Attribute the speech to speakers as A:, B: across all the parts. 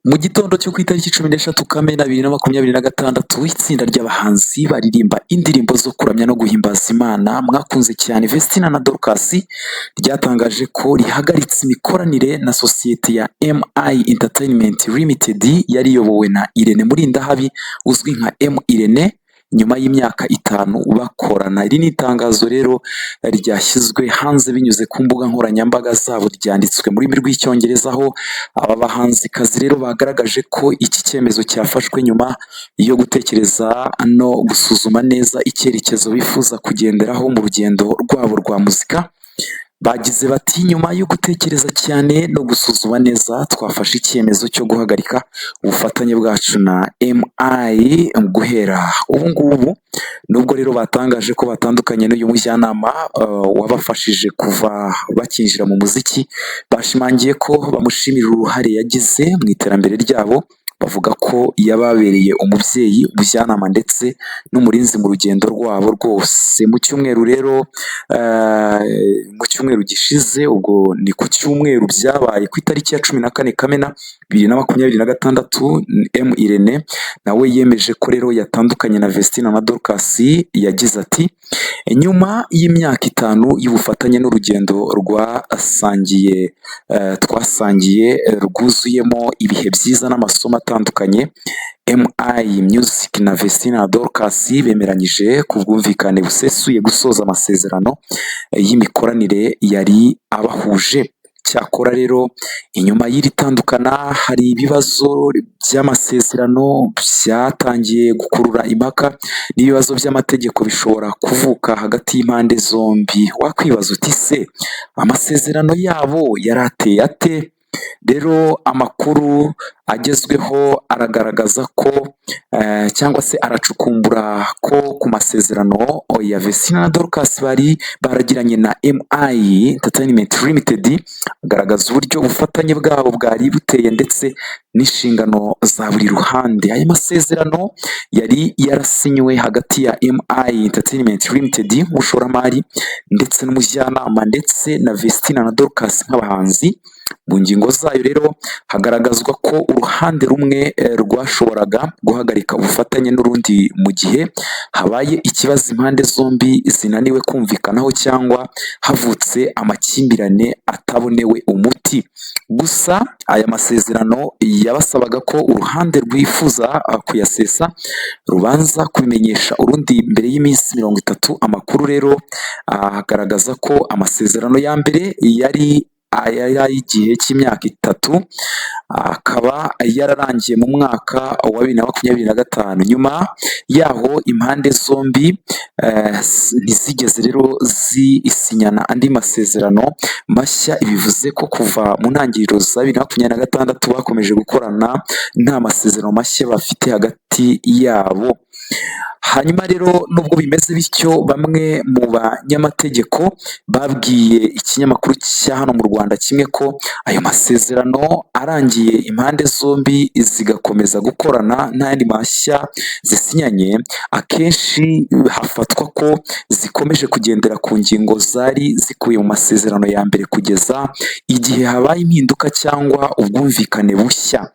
A: Mu gitondo cyo ku itariki 13 Kamena 2026 itsinda ry'abahanzi baririmba indirimbo zo kuramya no guhimbaza Imana mwakunze cyane Vestina na Dorcas ryatangaje ko rihagaritse imikoranire na sosiyete ya MI Entertainment Limited yari iyobowe na Irene Murindahabi uzwi nka M Irene nyuma y'imyaka 5 bakorana. Iri ni itangazo rero ryashyizwe hanze binyuze ku mbuga nkoranyambaga zabo, ryanditswe mu rurimi rw'icyongereza, aho aba bahanzikazi rero bagaragaje ko iki cyemezo cyafashwe nyuma yo gutekereza no gusuzuma neza icyerekezo bifuza kugenderaho mu rugendo rwabo rwa muzika. Bagize bati nyuma yo gutekereza cyane no gusuzuma neza twafashe icyemezo cyo guhagarika ubufatanye bwacu na MI guhera ubu ngubu. Nubwo rero batangaje ko batandukanye n'uyu mujyanama wabafashije kuva bakinjira mu muziki, bashimangiye ko bamushimira uruhare yagize mu iterambere ryabo. Bavuga ko yababereye umubyeyi, umujyanama ndetse n'umurinzi mu rugendo rwabo rwose. Mu cyumweru rero mu cyumweru gishize, ubwo ni ku cyumweru byabaye ku itariki ya 14 Kamena 2026, M Irene nawe yemeje ko rero yatandukanye na Vestina na Dorcas. Yagize ati nyuma y'imyaka 5 y'ubufatanye n'urugendo twasangiye rwuzuyemo ibihe byiza n'amasomo atandukanye, MI Music na Vestina na Dorcas bemeranyije ku bwumvikane busesuye gusoza amasezerano y'imikoranire yari abahuje. Cyakora rero inyuma y'iri tandukana hari ibibazo by'amasezerano byatangiye gukurura impaka n'ibibazo by'amategeko bishobora kuvuka hagati y'impande zombi. Wakwibaza uti se amasezerano yabo yarateye ate? Rero amakuru agezweho aragaragaza ko cyangwa se aracukumbura ko ku masezerano ya Vestina na Dorcas bari baragiranye na MI Entertainment Limited, agaragaza uburyo ubufatanye bwabo bwari buteye ndetse n'inshingano za buri ruhande. Aya masezerano yari yarasinywe hagati ya MI Entertainment Limited nk'umushoramari ndetse n'umujyanama ndetse na Vestina na Dorcas nk'abahanzi. Mu ngingo zayo rero hagaragazwa ko uruhande rumwe rwashoboraga guhagarika ubufatanye n'urundi mu gihe habaye ikibazo impande zombi zinaniwe kumvikanaho cyangwa havutse amakimbirane atabonewe umuti. Gusa aya masezerano yabasabaga ko uruhande rwifuza kuyasesa rubanza kubimenyesha urundi mbere y'iminsi 30. Amakuru rero agaragaza ko amasezerano ya mbere yari ay'igihe cy'imyaka 3, akaba yararangiye mu mwaka wa 2025. Nyuma yaho impande zombi ntizigeze rero zisinyana andi masezerano mashya. Bivuze ko kuva mu ntangiriro za 2026 bakomeje gukorana nta masezerano mashya bafite hagati yabo. Hanyuma rero nubwo bimeze bityo, bamwe mu banyamategeko babwiye ikinyamakuru cya hano mu Rwanda kimwe ko ayo masezerano arangiye impande zombi zigakomeza gukorana nta yandi mashya zisinyanye, akenshi hafatwa ko zikomeje kugendera ku ngingo zari zikuye mu masezerano ya mbere kugeza igihe habaye impinduka cyangwa ubwumvikane bushya.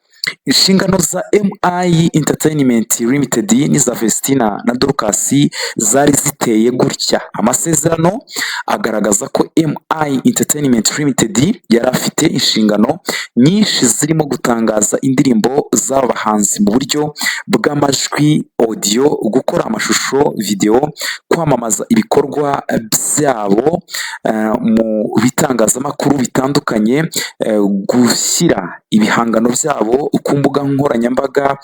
A: Inshingano za MI Entertainment Limited n'iza Vestina na Dorcas zari ziteye gutya. Amasezerano agaragaza ko MI Entertainment Limited yari afite inshingano nyinshi zirimo gutangaza indirimbo z'abahanzi mu buryo bw'amajwi, audio, gukora amashusho, video, kwamamaza ibikorwa byabo mu bitangazamakuru bitandukanye, gushyira ibihangano byabo ku mbuga nkoranyambaga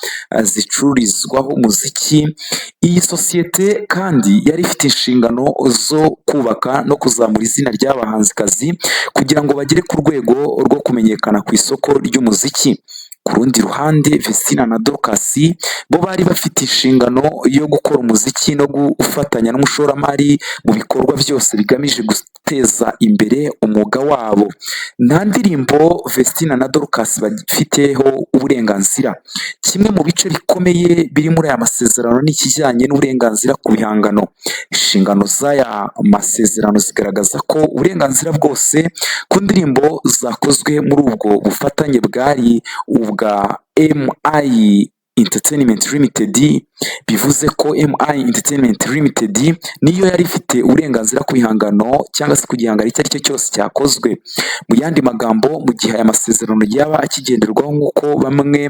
A: zicururizwaho umuziki. Iyi sosiyete kandi yari ifite inshingano zo kubaka no kuzamura izina ry'abahanzikazi kugira ngo bagere ku rwego rwo kumenyekana ku isoko ry'umuziki. Ku rundi ruhande Vestina na Dorcas bo bari bafite inshingano yo gukora umuziki no gufatanya n'umushoramari mu bikorwa byose bigamije guteza imbere umwuga wabo. Nta ndirimbo Vestina na Dorcas bafiteho uburenganzira. Kimwe mu bice bikomeye biri muri aya masezerano ni ikijyanye n'uburenganzira ku bihangano. Inshingano z'aya masezerano zigaragaza ko uburenganzira bwose ku ndirimbo zakozwe muri ubwo bufatanye bwari ubwa bwa MI Entertainment Limited, bivuze ko MI Entertainment Limited niyo yari ifite uburenganzira ku bihangano cyangwa se ku gihangano icyo ari cyo cyose cyakozwe. Mu yandi magambo, mu gihe aya masezerano yaba akigenderwaho nk'uko bamwe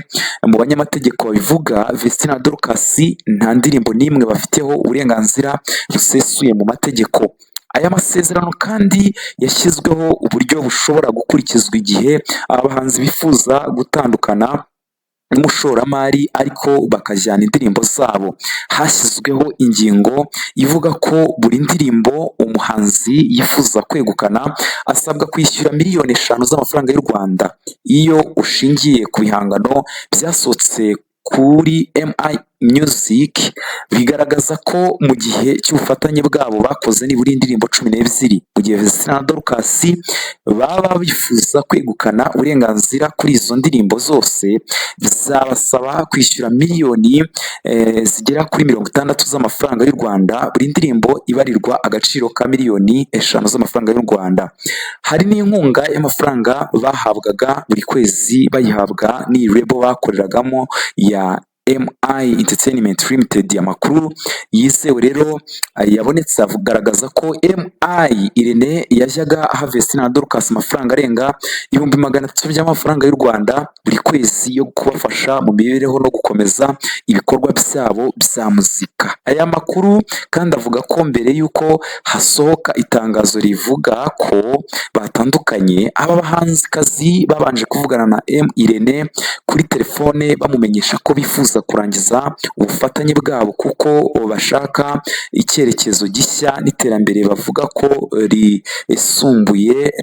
A: mu banyamategeko babivuga, Vestine na Dorcas nta ndirimbo n'imwe bafiteho uburenganzira busesuye mu mategeko. Aya masezerano kandi yashyizweho uburyo bushobora gukurikizwa igihe abahanzi bifuza gutandukana n'umushoramari ariko bakajyana indirimbo zabo. Hashyizweho ingingo ivuga ko buri ndirimbo umuhanzi yifuza kwegukana asabwa kwishyura miliyoni 5 z'amafaranga y'u Rwanda. Iyo ushingiye ku bihangano byasohotse kuri MI Music, bigaragaza ko mu gihe cy'ubufatanye bwabo bakoze nibura indirimbo 12, mu gihe Vestine na Dorcas baba bifuza kwegukana uburenganzira kuri izo ndirimbo zose, bizabasaba kwishyura miliyoni zigera kuri 60 z'amafaranga y'u Rwanda, buri ndirimbo ibarirwa agaciro ka miliyoni 5 z'amafaranga y'u Rwanda. Hari n'inkunga y'amafaranga bahabwaga buri kwezi bayihabwa n'iyi label bakoreragamo ya MI Entertainment Limited. Amakuru yizewe rero yabonetse agaragaza ko MI Irene yajyaga aha Vestine na Dorcas amafaranga arenga 300,000 by'amafaranga y'u Rwanda buri kwezi yo kubafasha mu mibereho no gukomeza ibikorwa byabo bya muzika. Aya makuru kandi avuga ko mbere y'uko hasohoka itangazo rivuga ko batandukanye, aba bahanzikazi babanje kuvugana na Irene kuri telefone bamumenyesha ko bifuza kurangiza ubufatanye bwabo kuko bashaka icyerekezo gishya n'iterambere bavuga ko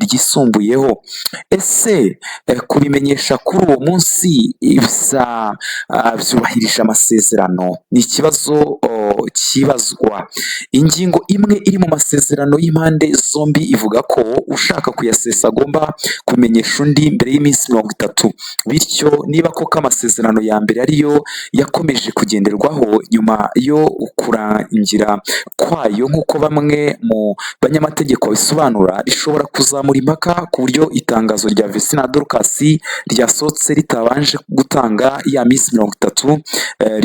A: ryisumbuyeho. Ese kubimenyesha kuri uwo munsi byubahirije amasezerano? Ni ikibazo kibazwa. Ingingo imwe iri mu masezerano y'impande zombi ivuga ko ushaka kuyasesa agomba kumenyesha undi mbere y'iminsi 30. Bityo niba koko amasezerano ya mbere ariyo yakomeje kugenderwaho, nyuma yo kurangira kwayo nk'uko bamwe mu banyamategeko bisobanura, rishobora kuzamura impaka ku buryo itangazo rya Vestine na Dorcas ryasohotse ritabanje gutanga ya minsi 30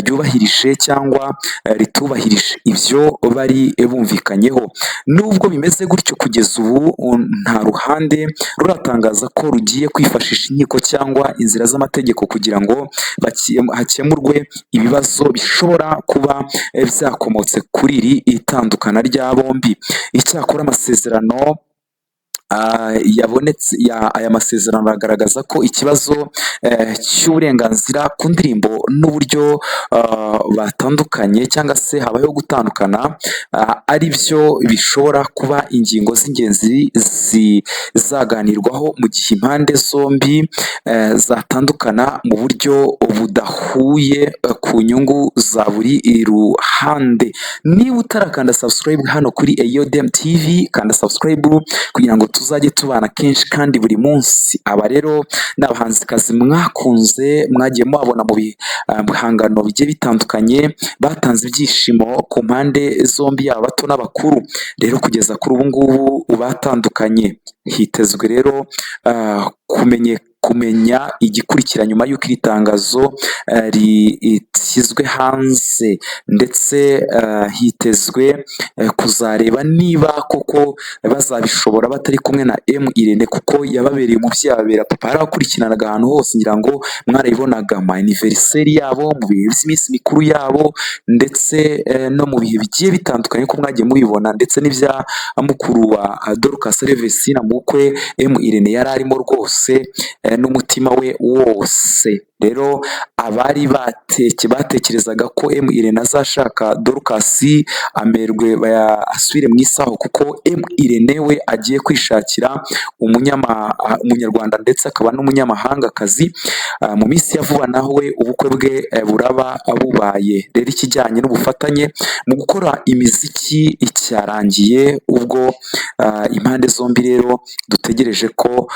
A: ryubahirije cyangwa ritubahirije ibyo bari bumvikanyeho. Nubwo bimeze gutyo, kugeza ubu nta ruhande ruratangaza ko rugiye kwifashisha inkiko cyangwa inzira z'amategeko kugira ngo hakemurwe ibibazo bishobora kuba byakomotse kuri iri itandukana rya bombi. Icyakora amasezerano aya masezerano agaragaza ko ikibazo cy'uburenganzira ku ndirimbo n'uburyo batandukanye cyangwa se habayeho gutandukana ari byo bishobora kuba ingingo z'ingenzi zizaganirwaho mu gihe impande zombi zatandukana mu buryo budahuye ku nyungu za buri ruhande. Niba utarakanda subscribe hano kuri EYODM TV, kanda subscribe kugira ngo tuzajye tubana kenshi kandi buri munsi. Aba rero n'abahanzikazi mwakunze, mwagiye mubabona mu bihangano bigiye bitandukanye, batanze ibyishimo ku mpande zombi, yaba bato n'abakuru. Rero kugeza kuri ubu ngubu batandukanye, hitezwe rero kumenya igikurikira nyuma y'uko iri tangazo rishyizwe hanze, ndetse hitezwe kuzareba niba koko bazabishobora batari kumwe na Irene, kuko yababereye umubyeyi, ababera papa, yarabakurikiranaga ahantu hose, ngira ngo mwarayibonaga ama anniversaire yabo, mu bihe by'iminsi mikuru yabo, ndetse no mu bihe bigiye bitandukanye ko mwagiye mubibona, ndetse n'ibya mukuru wa Dorcas Vestine mu bukwe Irene yari arimo rwose n'umutima we wose. Rero abari batekerezaga ko Irene azashaka Dorcas amerwe asubire mu isaho, kuko Irene we agiye kwishakira umunyarwanda ndetse akaba n'umunyamahangakazi mu minsi ya vuba, naho we ubukwe bwe buraba bubaye. Rero ikijyanye n'ubufatanye mu gukora imiziki cyarangiye, ubwo impande zombi rero dutegereje ko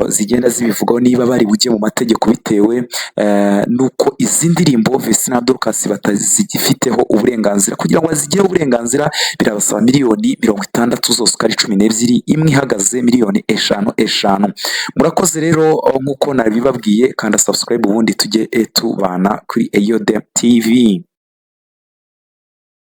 A: zigenda zibivugaho niba bari bujye mu mategeko bitewe nuko izi ndirimbo Vestine na Dorcas batazigifiteho uburenganzira. Kugira ngo bazigireho uburenganzira birabasaba miliyoni 60 zose uko ari 12, imwe ihagaze miliyoni 5. Murakoze rero nk'uko nabibabwiye, kanda subscribe ubundi tujye tubana kuri EYODEM TV.